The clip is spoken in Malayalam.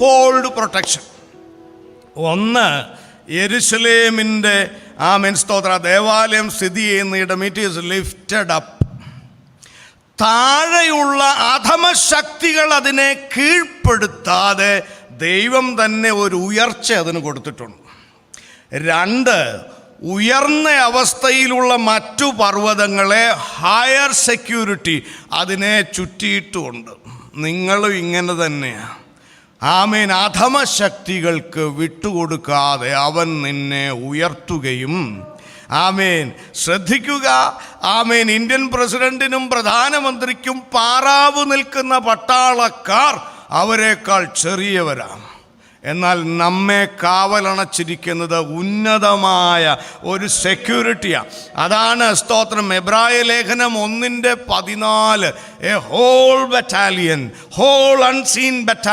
Fold protection. ഒന്ന്, യെരുശലേമിൻ്റെ സ്തോത്ര ദേവാലയം സ്ഥിതി ചെയ്യുന്നിടം ഇറ്റ് ഈസ് ലിഫ്റ്റഡ് അപ്പ്. താഴെയുള്ള അധമശക്തികൾ അതിനെ കീഴ്പ്പെടുത്താതെ ദൈവം തന്നെ ഒരു ഉയർച്ച അതിന് കൊടുത്തിട്ടുണ്ട്. രണ്ട്, ഉയർന്ന അവസ്ഥയിലുള്ള മറ്റു പർവ്വതങ്ങളെ ഹയർ സെക്യൂരിറ്റി അതിനെ ചുറ്റിയിട്ടുമുണ്ട്. നിങ്ങളും ഇങ്ങനെ തന്നെയാണ്. ആമേൻ. അധമശക്തികൾക്ക് വിട്ടുകൊടുക്കാതെ അവൻ നിന്നെ ഉയർത്തുകയും, ആമേൻ, ശ്രദ്ധിക്കുക, ആമേൻ, ഇന്ത്യൻ പ്രസിഡന്റിനും പ്രധാനമന്ത്രിക്കും പാറാവ് നിൽക്കുന്ന പട്ടാളക്കാർ അവരെക്കാൾ ചെറിയവരാണ്. എന്നാൽ നമ്മെ കാവലണച്ചിരിക്കുന്നത് ഉന്നതമായ ഒരു സെക്യൂരിറ്റിയാണ്. അതാണ് സ്തോത്രം എബ്രായ ലേഖനം 1:14 a whole battalion, whole unseen battalion